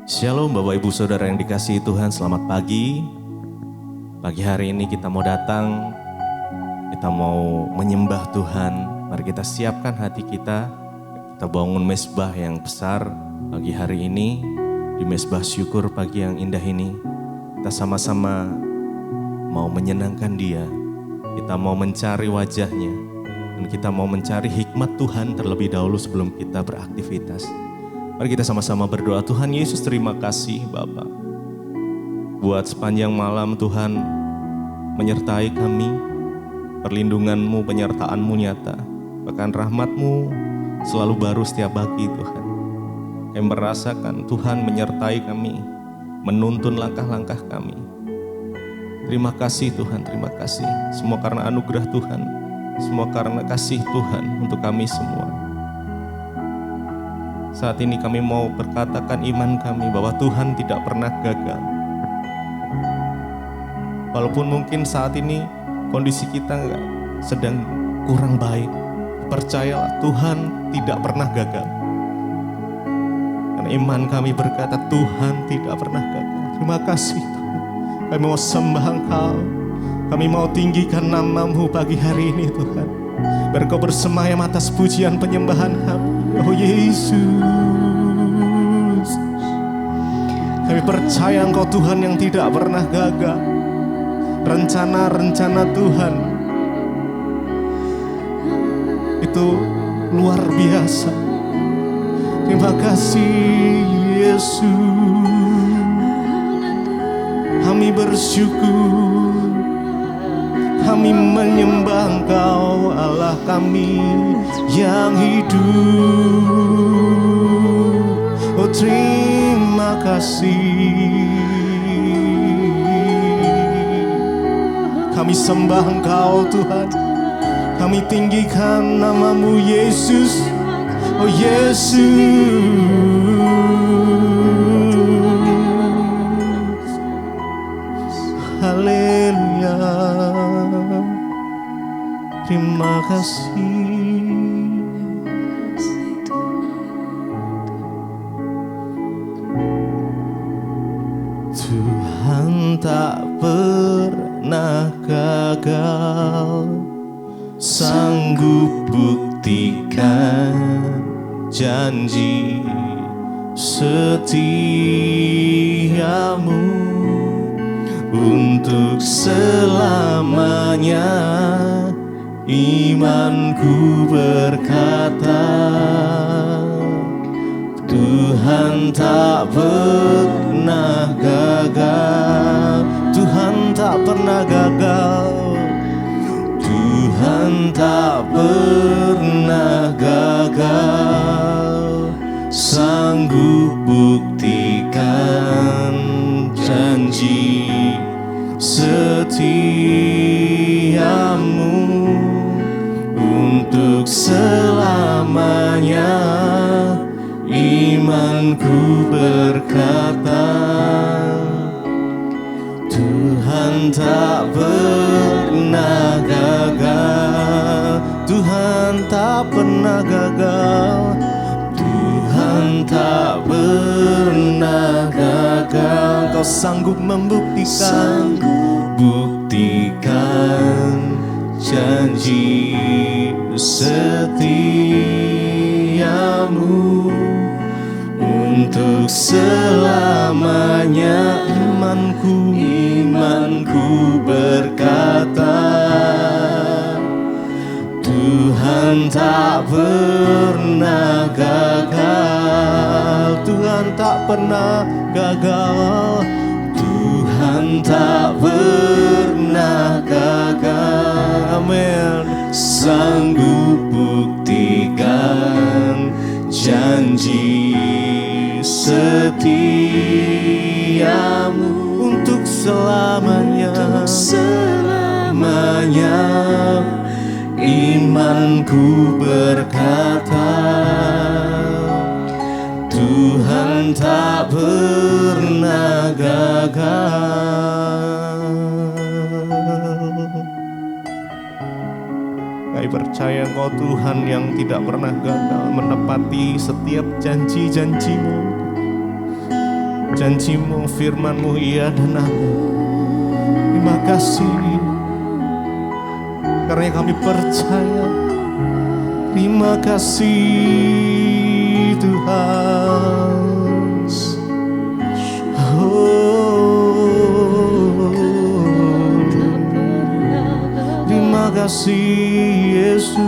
Shalom Bapak Ibu Saudara yang dikasihi Tuhan, selamat pagi. Pagi hari ini kita mau datang, kita mau menyembah Tuhan. Mari kita siapkan hati kita bangun mezbah yang besar pagi hari ini. Di mezbah syukur pagi yang indah ini, kita sama-sama mau menyenangkan Dia. Kita mau mencari wajahnya, dan kita mau mencari hikmat Tuhan terlebih dahulu sebelum kita beraktivitas. Mari kita sama-sama berdoa. Tuhan Yesus, terima kasih Bapa. Buat sepanjang malam Tuhan menyertai kami. Perlindungan-Mu, penyertaan-Mu nyata. Bahkan rahmat-Mu selalu baru setiap pagi Tuhan. Kami merasakan Tuhan menyertai kami, menuntun langkah-langkah kami. Terima kasih Tuhan, terima kasih. Semua karena anugerah Tuhan. Semua karena kasih Tuhan untuk kami semua. Saat ini kami mau berkatakan iman kami bahwa Tuhan tidak pernah gagal. Walaupun mungkin saat ini kondisi kita sedang kurang baik, percayalah Tuhan tidak pernah gagal. Karena iman kami berkata Tuhan tidak pernah gagal. Terima kasih Tuhan. Kami mau sembah Engkau. Kami mau tinggikan nama-Mu pagi hari ini Tuhan. Biar Kau bersemayam atas pujian penyembahan kami. Oh Yesus, kami percaya Engkau Tuhan yang tidak pernah gagal. Rencana-rencana Tuhan itu luar biasa. Terima kasih Yesus. Kami bersyukur, kami menyembah Engkau Allah kami yang hidup. Oh terima kasih. Kami sembah Engkau Tuhan. Kami tinggikan nama-Mu Yesus. Oh Yesus. Haleluya. Terima kasih. Tuhan tak pernah gagal, sanggup buktikan janji setiamu untuk selamanya. Imanku berkata Tuhan tak pernah gagal. Tuhan tak pernah gagal. Tuhan tak pernah gagal, sanggup buktikan janji setiamu untuk selamanya. Imanku berkata Tuhan tak pernah gagal. Tuhan tak pernah gagal. Tuhan tak pernah gagal. Kau sanggup membuktikan, buktikan janji setiamu untuk selamanya. Imanku berkata Tuhan tak pernah gagal. Tuhan tak pernah gagal. Tuhan tak pernah gagal. Amin. Sanggup buktikan janji setiamu untuk selamanya. Untuk selamanya. Imanku berkata Tuhan tak pernah gagal. Kami percaya Engkau Tuhan yang tidak pernah gagal menepati setiap janji-janji-Mu. Janji-Mu, firman-Mu, iya dan amin. Terima kasih karena kami percaya. Terima kasih Tuhan. Terima kasih Yesus.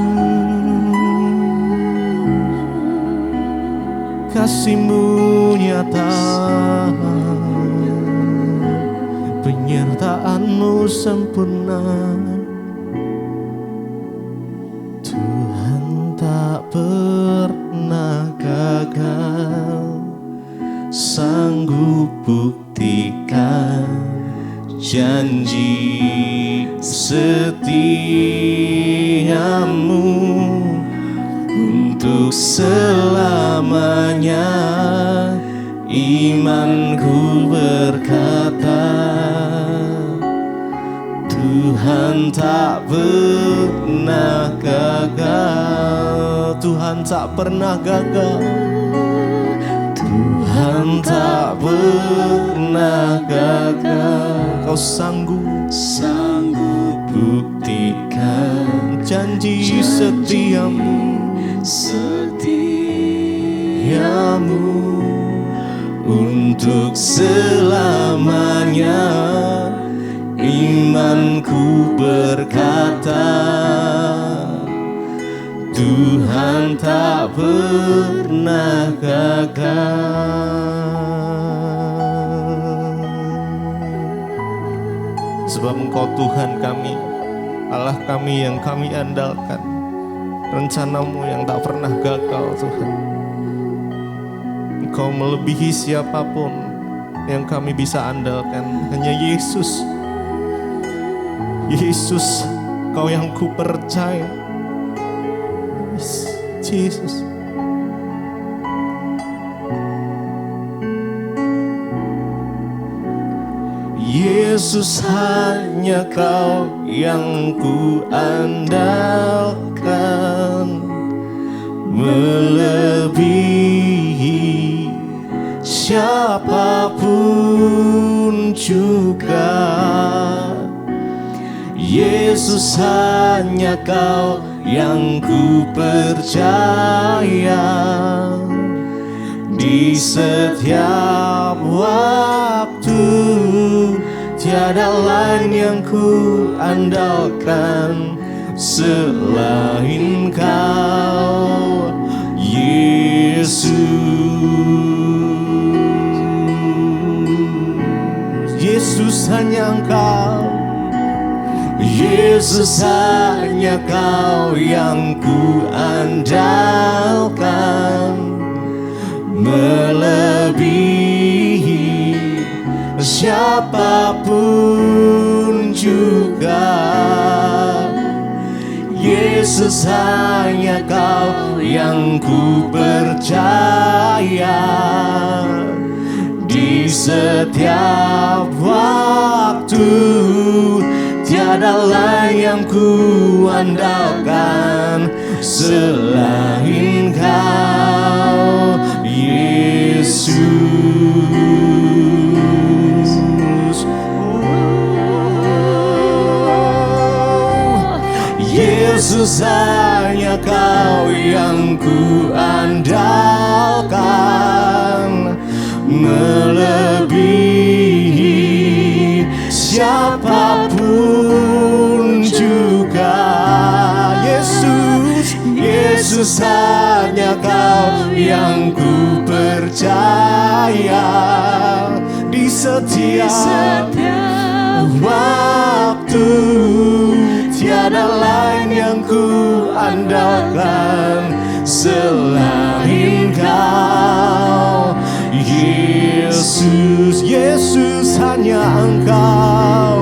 Kasih-Mu nyata, penyertaan-Mu sempurna. Tuhan tak pernah gagal, sanggup buktikan janji setia-Mu untuk selamanya. Imanku berkata, Tuhan tak pernah gagal. Tuhan tak pernah gagal. Tuhan tak pernah gagal. Kau sanggup buktikan janji setiamu untuk selamanya. Imanku berkata, Tuhan tak pernah gagal. Sebab Engkau Tuhan kami, Allah kami yang kami andalkan. Rencana-Mu yang tak pernah gagal Tuhan. Engkau melebihi siapapun yang kami bisa andalkan. Hanya Yesus. Yesus, Kau yang ku percaya. Yesus. Yesus, hanya Kau yang ku andalkan, melebihi siapapun juga. Yesus, hanya Kau yang ku percaya. Di setiap waktu tiada lain yang ku andalkan selain Kau, Yesus. Yesus, hanya Engkau. Yesus, hanya Kau yang ku andalkan, melebihi siapapun juga. Yesus, hanya Kau yang ku percaya. Di setiap waktu tiada lain yang ku andalkan selain Kau, Yesus. Yesus, hanya Kau yang ku andalkan, melebihi siapapun juga. Yesus, Yesus, hanya Kau yang ku percaya. Di setiap waktu tiada lain yang ku andalkan selain Kau, Yesus. Yesus, hanya Engkau.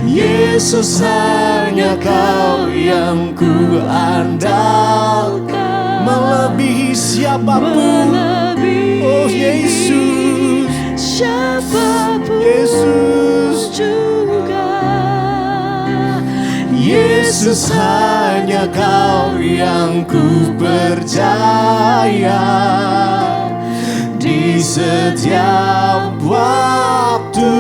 Yesus, hanya Kau yang ku andalkan, melebihi siapapun. Oh Yesus, siapapun Yesus juga. Yesus, hanya Kau yang ku percaya. Di setiap waktu,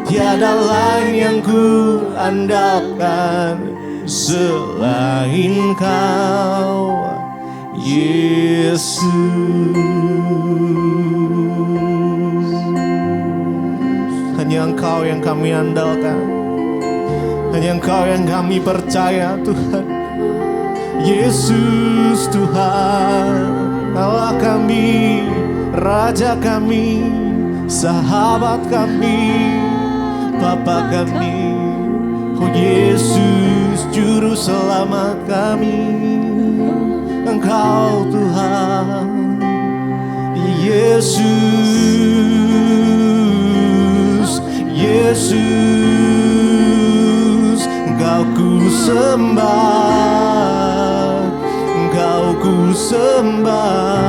tiada lain yang ku andalkan selain Kau, Yesus. Hanya Engkau yang kami andalkan, hanya Engkau yang kami percaya Tuhan. Yesus Tuhan, Allah kami, Raja kami, sahabat kami, Bapa kami. Oh Yesus, Juru Selamat kami, Engkau Tuhan. Yesus, Yesus, Engkau ku sembah, Engkau ku sembah.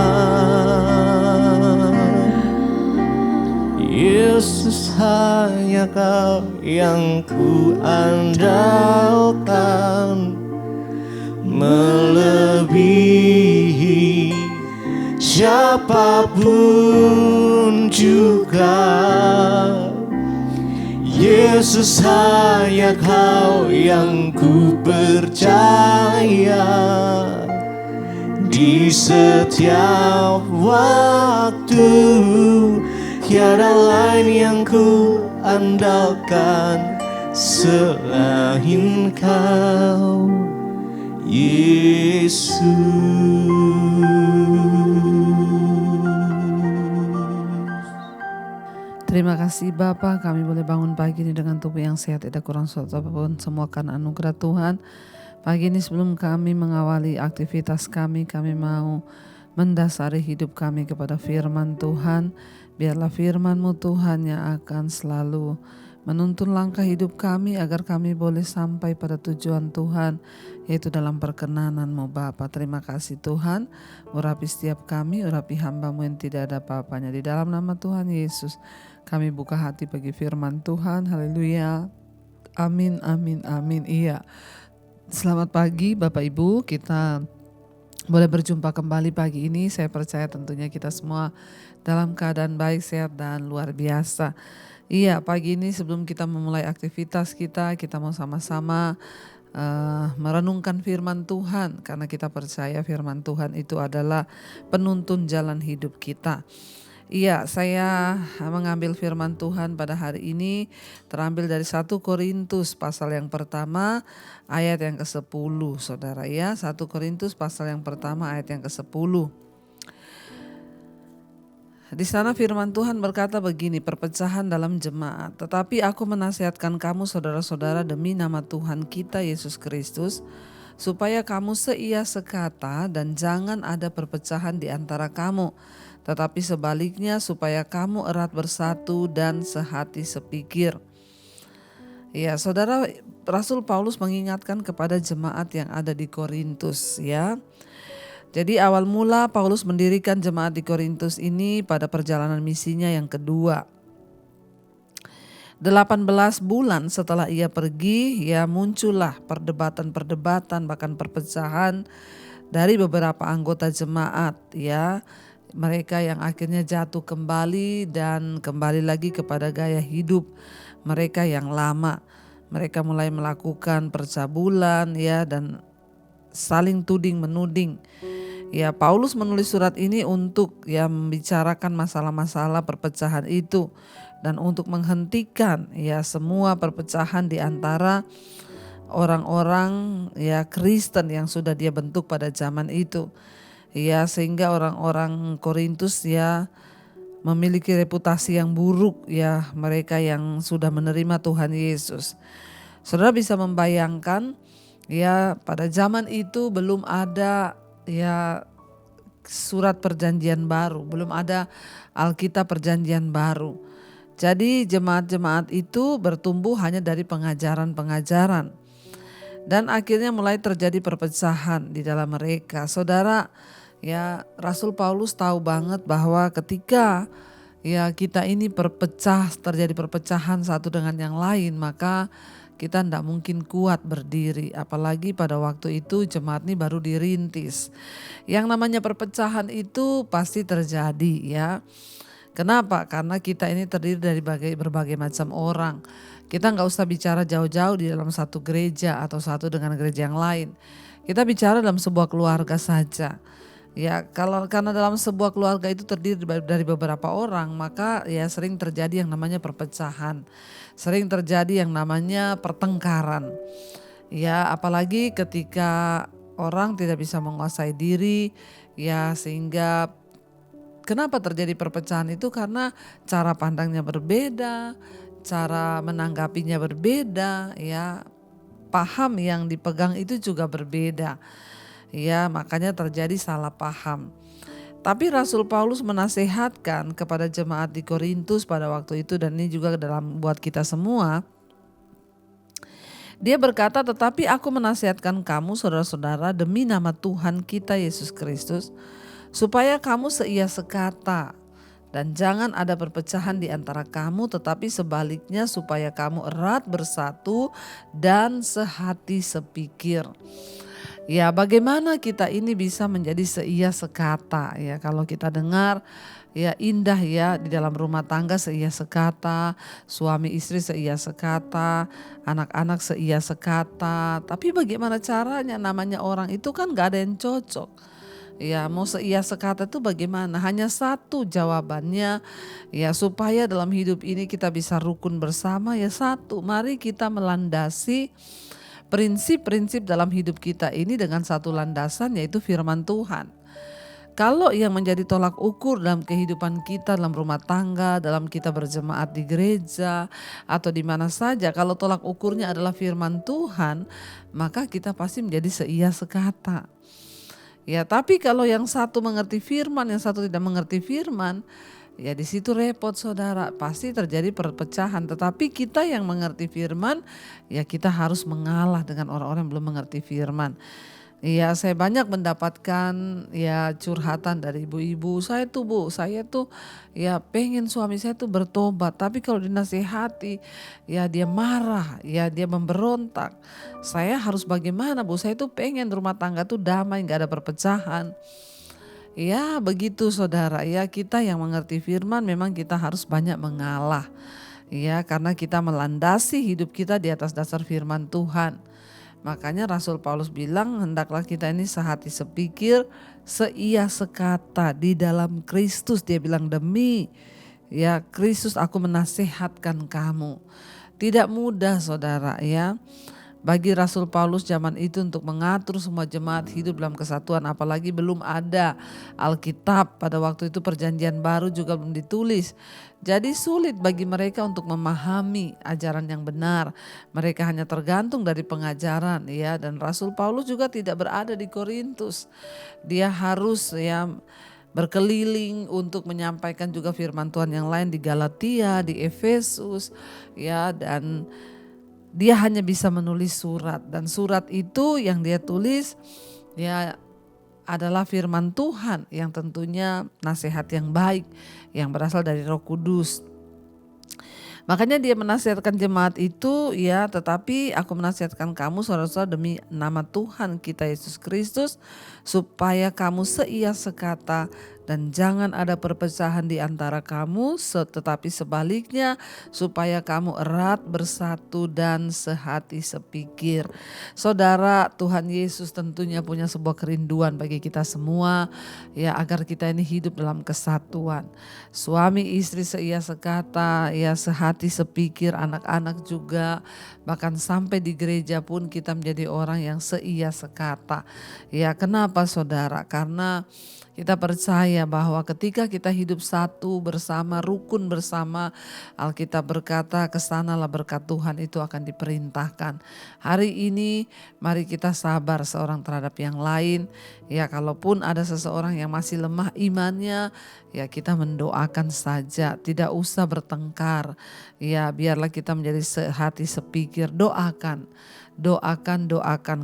Yesus, hanya Kau yang ku andalkan, melebihi siapapun juga. Yesus, hanya Kau yang ku percaya. Di setiap waktu, tiada lain yang ku andalkan selain Kau, Yesus. Terima kasih Bapa, kami boleh bangun pagi ini dengan tubuh yang sehat, tidak kurang suatu apapun, semua karena anugerah Tuhan. Pagi ini sebelum kami mengawali aktivitas kami mau mendasari hidup kami kepada firman Tuhan. Biarlah firman-Mu Tuhan yang akan selalu menuntun langkah hidup kami agar kami boleh sampai pada tujuan Tuhan, yaitu dalam perkenanan-Mu Bapa. Terima kasih Tuhan, urapi setiap kami, urapi hamba-Mu yang tidak ada apa-apanya. Di dalam nama Tuhan Yesus kami buka hati bagi firman Tuhan. Haleluya. Amin, amin, amin. Iya. Selamat pagi Bapak Ibu, kita boleh berjumpa kembali pagi ini. Saya percaya tentunya kita semua dalam keadaan baik, sehat, dan luar biasa. Iya, pagi ini sebelum kita memulai aktivitas kita mau sama-sama merenungkan firman Tuhan. Karena kita percaya firman Tuhan itu adalah penuntun jalan hidup kita. Iya, saya mengambil firman Tuhan pada hari ini terambil dari 1 Korintus pasal yang pertama ayat yang ke-10, Saudara ya. 1 Korintus pasal yang pertama ayat yang ke-10. Di sana firman Tuhan berkata begini, perpecahan dalam jemaat. Tetapi aku menasihatkan kamu saudara-saudara demi nama Tuhan kita Yesus Kristus, supaya kamu seia sekata dan jangan ada perpecahan di antara kamu. Tetapi sebaliknya supaya kamu erat bersatu dan sehati sepikir. Ya, Saudara, Rasul Paulus mengingatkan kepada jemaat yang ada di Korintus ya. Jadi awal mula Paulus mendirikan jemaat di Korintus ini pada perjalanan misinya yang kedua. 18 bulan setelah ia pergi, ya muncullah perdebatan-perdebatan bahkan perpecahan dari beberapa anggota jemaat ya. Mereka yang akhirnya jatuh kembali dan kembali lagi kepada gaya hidup mereka yang lama. Mereka mulai melakukan percabulan ya dan saling tuding menuding. Ya, Paulus menulis surat ini untuk ya membicarakan masalah-masalah perpecahan itu dan untuk menghentikan ya semua perpecahan di antara orang-orang ya Kristen yang sudah dia bentuk pada zaman itu. Ya, sehingga orang-orang Korintus ya memiliki reputasi yang buruk ya, mereka yang sudah menerima Tuhan Yesus. Saudara bisa membayangkan ya pada zaman itu belum ada ya surat perjanjian baru, belum ada Alkitab perjanjian baru. Jadi jemaat-jemaat itu bertumbuh hanya dari pengajaran-pengajaran. Dan akhirnya mulai terjadi perpecahan di dalam mereka. Saudara, ya Rasul Paulus tahu banget bahwa ketika ya kita ini terjadi perpecahan satu dengan yang lain, maka kita tidak mungkin kuat berdiri. Apalagi pada waktu itu jemaat ini baru dirintis. Yang namanya perpecahan itu pasti terjadi ya. Kenapa? Karena kita ini terdiri dari berbagai macam orang. Kita nggak usah bicara jauh-jauh di dalam satu gereja atau satu dengan gereja yang lain. Kita bicara dalam sebuah keluarga saja. Ya, karena dalam sebuah keluarga itu terdiri dari beberapa orang, maka ya sering terjadi yang namanya perpecahan. Sering terjadi yang namanya pertengkaran. Ya, apalagi ketika orang tidak bisa menguasai diri, ya sehingga kenapa terjadi perpecahan itu karena cara pandangnya berbeda, cara menanggapinya berbeda, ya paham yang dipegang itu juga berbeda. Ya, makanya terjadi salah paham. Tapi Rasul Paulus menasehatkan kepada jemaat di Korintus pada waktu itu, dan ini juga dalam buat kita semua. Dia berkata, tetapi aku menasihatkan kamu saudara-saudara demi nama Tuhan kita Yesus Kristus, supaya kamu seia sekata dan jangan ada perpecahan di antara kamu, tetapi sebaliknya supaya kamu erat bersatu dan sehati sepikir. Ya, bagaimana kita ini bisa menjadi seia sekata ya, kalau kita dengar ya indah ya, di dalam rumah tangga seia sekata, suami istri seia sekata, anak-anak seia sekata. Tapi bagaimana caranya? Namanya orang itu kan gak ada yang cocok. Ya, mau seia sekata itu bagaimana? Hanya satu jawabannya ya, supaya dalam hidup ini kita bisa rukun bersama ya satu. Mari kita melandasi prinsip-prinsip dalam hidup kita ini dengan satu landasan, yaitu firman Tuhan. Kalau yang menjadi tolak ukur dalam kehidupan kita, dalam rumah tangga, dalam kita berjemaat di gereja atau di mana saja, kalau tolak ukurnya adalah firman Tuhan, maka kita pasti menjadi seia sekata. Ya, tapi kalau yang satu mengerti firman, yang satu tidak mengerti firman, ya di situ repot saudara, pasti terjadi perpecahan. Tetapi kita yang mengerti firman, ya kita harus mengalah dengan orang-orang yang belum mengerti firman. Ya, saya banyak mendapatkan ya curhatan dari ibu-ibu, saya tuh ya pengen suami saya tuh bertobat, tapi kalau dinasihati ya dia marah, ya dia memberontak. Saya harus bagaimana Bu? Saya tuh pengen rumah tangga tuh damai, gak ada perpecahan. Ya begitu saudara, ya kita yang mengerti firman memang kita harus banyak mengalah. Ya, karena kita melandasi hidup kita di atas dasar firman Tuhan. Makanya Rasul Paulus bilang, hendaklah kita ini sehati sepikir, seia sekata di dalam Kristus. Dia bilang, demi ya Kristus aku menasehatkan kamu. Tidak mudah saudara ya, bagi Rasul Paulus zaman itu untuk mengatur semua jemaat hidup dalam kesatuan, apalagi belum ada Alkitab. Pada waktu itu perjanjian baru juga belum ditulis. Jadi sulit bagi mereka untuk memahami ajaran yang benar. Mereka hanya tergantung dari pengajaran ya, dan Rasul Paulus juga tidak berada di Korintus. Dia harus ya berkeliling untuk menyampaikan juga firman Tuhan yang lain di Galatia, di Efesus ya, dan dia hanya bisa menulis surat, dan surat itu yang dia tulis ya adalah firman Tuhan yang tentunya nasihat yang baik yang berasal dari Roh Kudus. Makanya dia menasihatkan jemaat itu ya, tetapi aku menasihatkan kamu saudara-saudara demi nama Tuhan kita Yesus Kristus, supaya kamu seia sekata dan jangan ada perpecahan di antara kamu, tetapi sebaliknya supaya kamu erat bersatu dan sehati sepikir. Saudara, Tuhan Yesus tentunya punya sebuah kerinduan bagi kita semua ya, agar kita ini hidup dalam kesatuan. Suami istri seia sekata ya, sehati sepikir, anak-anak juga, bahkan sampai di gereja pun kita menjadi orang yang seia sekata. Ya, kenapa saudara? Karena kita percaya bahwa ketika kita hidup satu bersama, rukun bersama, Alkitab berkata kesanalah berkat Tuhan itu akan diperintahkan. Hari ini mari kita sabar seorang terhadap yang lain. Ya kalaupun ada seseorang yang masih lemah imannya, ya kita mendoakan saja, tidak usah bertengkar. Ya biarlah kita menjadi sehati sepikir, doakan. Doakan.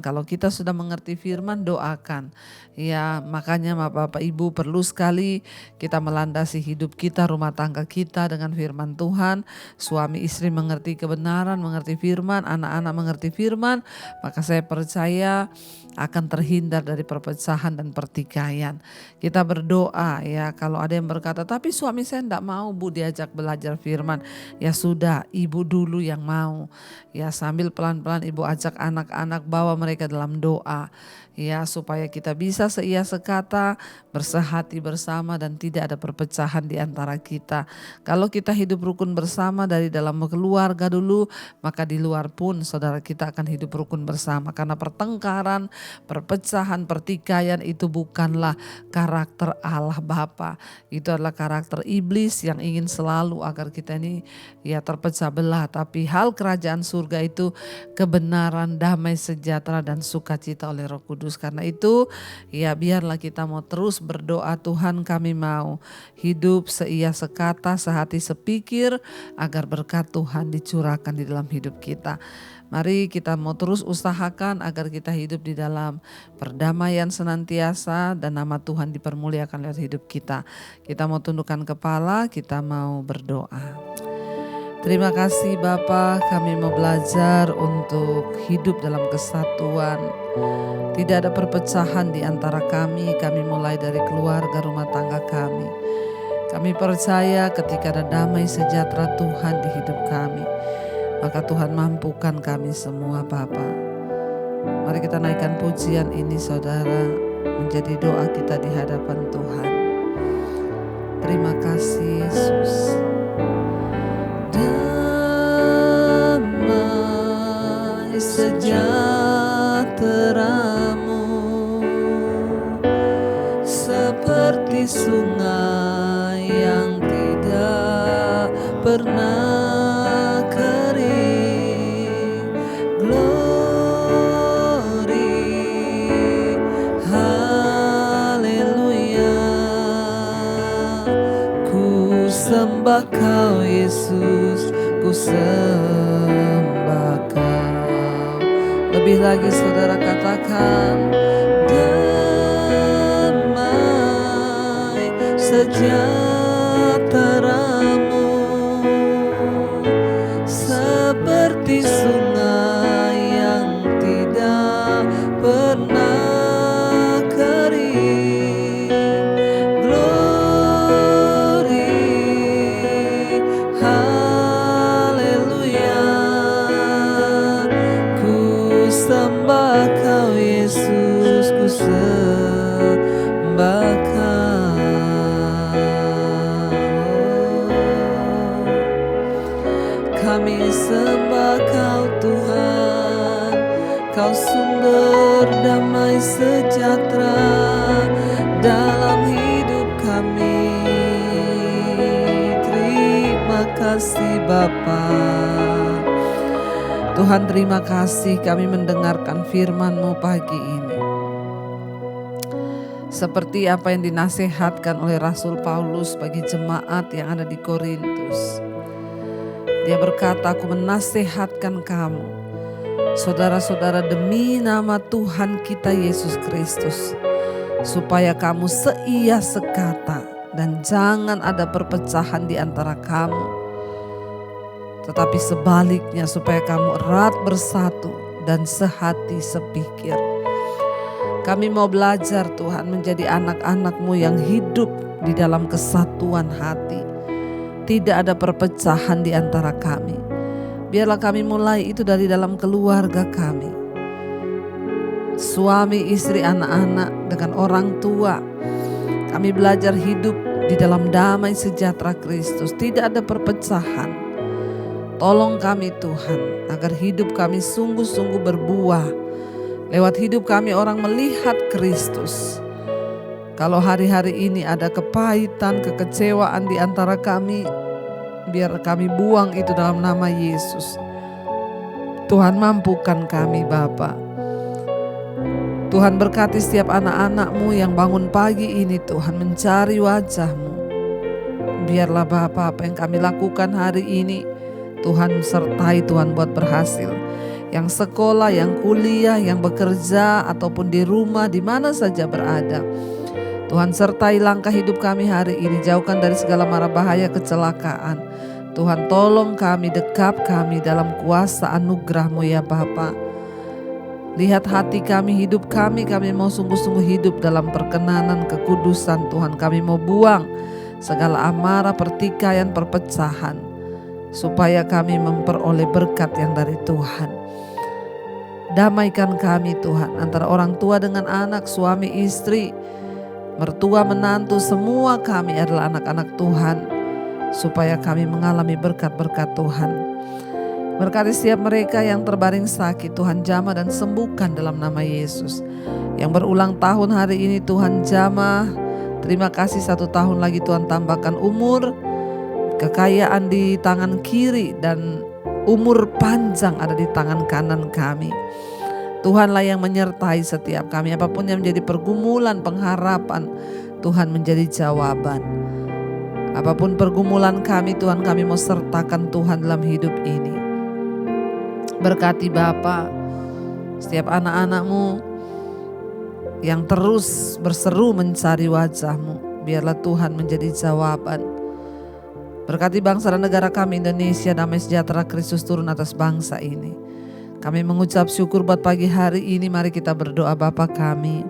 Kalau kita sudah mengerti firman, doakan. Ya makanya Bapak Ibu perlu sekali kita melandasi hidup kita, rumah tangga kita dengan firman Tuhan. Suami istri mengerti kebenaran, mengerti firman, anak-anak mengerti firman. Maka saya percaya akan terhindar dari perpecahan dan pertikaian. Kita berdoa ya, kalau ada yang berkata, tapi suami saya tidak mau Bu diajak belajar firman. Ya sudah, ibu dulu yang mau. Ya sambil pelan-pelan ibu ajak anak-anak, bawa mereka dalam doa. Ya supaya kita bisa seia sekata, bersehati bersama dan tidak ada perpecahan di antara kita. Kalau kita hidup rukun bersama dari dalam keluarga dulu, maka di luar pun saudara kita akan hidup rukun bersama. Karena pertengkaran, perpecahan, pertikaian itu bukanlah karakter Allah Bapa. Itu adalah karakter iblis yang ingin selalu agar kita ini ya terpecah belah. Tapi hal kerajaan surga itu kebenaran, damai sejahtera dan sukacita oleh Roh Kudus. Karena itu ya biarlah kita mau terus berdoa, Tuhan kami mau hidup seia sekata, sehati sepikir agar berkat Tuhan dicurahkan di dalam hidup kita. Mari kita mau terus usahakan agar kita hidup di dalam perdamaian senantiasa dan nama Tuhan dipermuliakan lewat hidup kita. Kita mau tundukkan kepala, kita mau berdoa. Terima kasih Bapa, kami mau belajar untuk hidup dalam kesatuan. Tidak ada perpecahan di antara kami mulai dari keluarga rumah tangga kami. Kami percaya ketika ada damai sejahtera Tuhan di hidup kami, maka Tuhan mampukan kami semua Bapa. Mari kita naikkan pujian ini saudara, menjadi doa kita di hadapan Tuhan. Terima kasih Yesus. Damai sejahtera-Mu seperti sungai yang tidak pernah kering. Glory, haleluya. Ku sembah Kau Yesus, ku sembah Kau. Lebih lagi saudara katakan, damai sejahtera-Mu seperti sungai yang tidak pernah kering. Glory, haleluya. Ku sembah Kau Yesus, ku sembah Kau. Kami sembah Kau Tuhan, Kau sumber damai sejahtera dalam hidup kami. Terima kasih Bapa. Tuhan terima kasih kami mendengarkan firman-Mu pagi ini. Seperti apa yang dinasihatkan oleh Rasul Paulus bagi jemaat yang ada di Korintus. Dia berkata, aku menasihatkan kamu, saudara-saudara, demi nama Tuhan kita Yesus Kristus, supaya kamu seia sekata dan jangan ada perpecahan di antara kamu. Tetapi sebaliknya supaya kamu erat bersatu dan sehati sepikir. Kami mau belajar Tuhan menjadi anak-anak-Mu yang hidup di dalam kesatuan hati. Tidak ada perpecahan di antara kami. Biarlah kami mulai itu dari dalam keluarga kami. Suami, istri, anak-anak dengan orang tua. Kami belajar hidup di dalam damai sejahtera Kristus. Tidak ada perpecahan. Tolong kami Tuhan agar hidup kami sungguh-sungguh berbuah. Lewat hidup kami orang melihat Kristus. Kalau hari-hari ini ada kepahitan, kekecewaan di antara kami, biar kami buang itu dalam nama Yesus. Tuhan mampukan kami Bapa. Tuhan berkati setiap anak-anak-Mu yang bangun pagi ini Tuhan mencari wajah-Mu. Biarlah Bapa, apa yang kami lakukan hari ini Tuhan sertai, Tuhan buat berhasil. Yang sekolah, yang kuliah, yang bekerja ataupun di rumah, di mana saja berada, Tuhan sertai langkah hidup kami hari ini. Jauhkan dari segala mara bahaya kecelakaan. Tuhan tolong kami, dekap kami dalam kuasa anugerah-Mu ya Bapa. Lihat hati kami, hidup kami mau sungguh-sungguh hidup dalam perkenanan kekudusan Tuhan. Kami mau buang segala amarah, pertikaian, perpecahan, supaya kami memperoleh berkat yang dari Tuhan. Damaikan kami Tuhan, antara orang tua dengan anak, suami istri, mertua menantu, semua kami adalah anak-anak Tuhan, supaya kami mengalami berkat-berkat Tuhan. Berkati setiap mereka yang terbaring sakit, Tuhan jamah dan sembuhkan dalam nama Yesus. Yang berulang tahun hari ini Tuhan jamah, terima kasih 1 tahun lagi Tuhan tambahkan umur, kekayaan di tangan kiri dan umur panjang ada di tangan kanan kami. Tuhanlah yang menyertai setiap kami, apapun yang menjadi pergumulan, pengharapan, Tuhan menjadi jawaban. Apapun pergumulan kami, Tuhan kami mau sertakan Tuhan dalam hidup ini. Berkati Bapa setiap anak-anak-Mu yang terus berseru mencari wajah-Mu. Biarlah Tuhan menjadi jawaban. Berkati bangsa dan negara kami Indonesia, damai sejahtera Kristus turun atas bangsa ini. Kami mengucap syukur buat pagi hari ini. Mari kita berdoa. Bapa kami,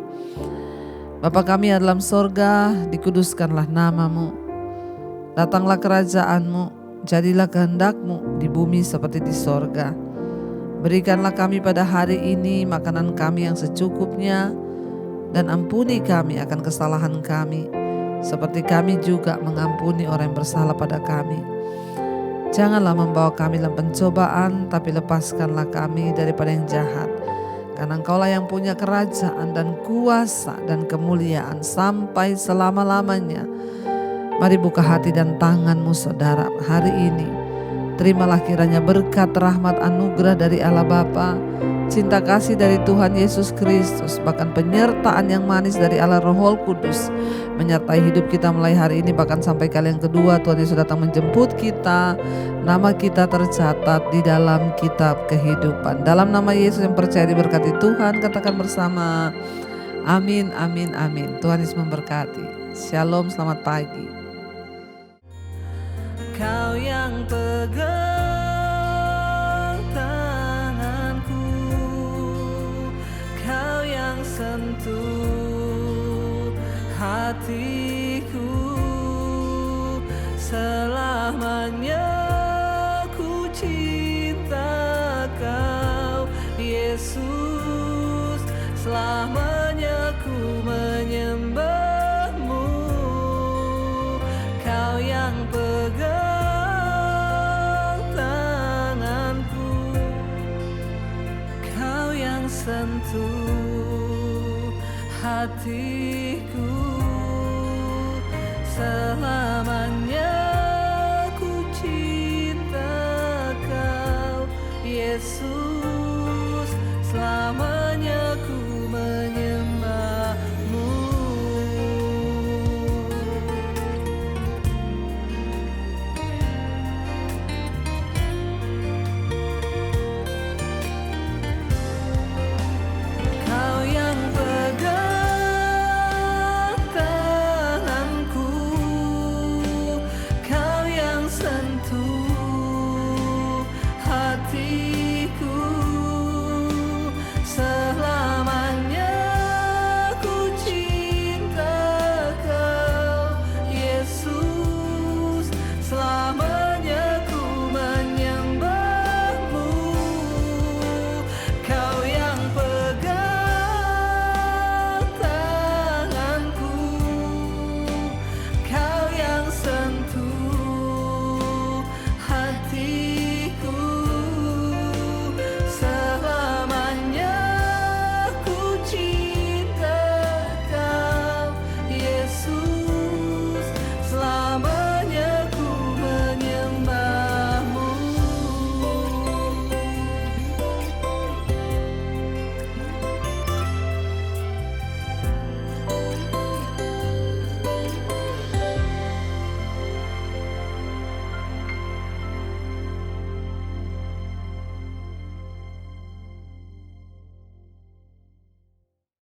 Bapa kami yang dalam sorga, dikuduskanlah nama-Mu. Datanglah kerajaan-Mu, jadilah kehendak-Mu di bumi seperti di sorga. Berikanlah kami pada hari ini makanan kami yang secukupnya, dan ampuni kami akan kesalahan kami, seperti kami juga mengampuni orang yang bersalah pada kami. Janganlah membawa kami dalam pencobaan, tapi lepaskanlah kami daripada yang jahat. Karena Engkaulah yang punya kerajaan dan kuasa dan kemuliaan sampai selama-lamanya. Mari buka hati dan tangan-Mu saudara hari ini. Terimalah kiranya berkat, rahmat, anugerah dari Allah Bapa, cinta kasih dari Tuhan Yesus Kristus, bahkan penyertaan yang manis dari Allah Roh Kudus menyertai hidup kita mulai hari ini bahkan sampai kali yang kedua Tuhan Yesus datang menjemput kita. Nama kita tercatat di dalam kitab kehidupan. Dalam nama Yesus yang percaya diberkati Tuhan, katakan bersama amin, amin, amin. Tuhan Yesus memberkati. Shalom, selamat pagi. Kau yang pegang tanganku, Kau yang sentuh hatiku, selamanya ku cinta Kau Yesus, selamanya ku menyembah-Mu. Kau yang pegang sentuh hatiku, selamanya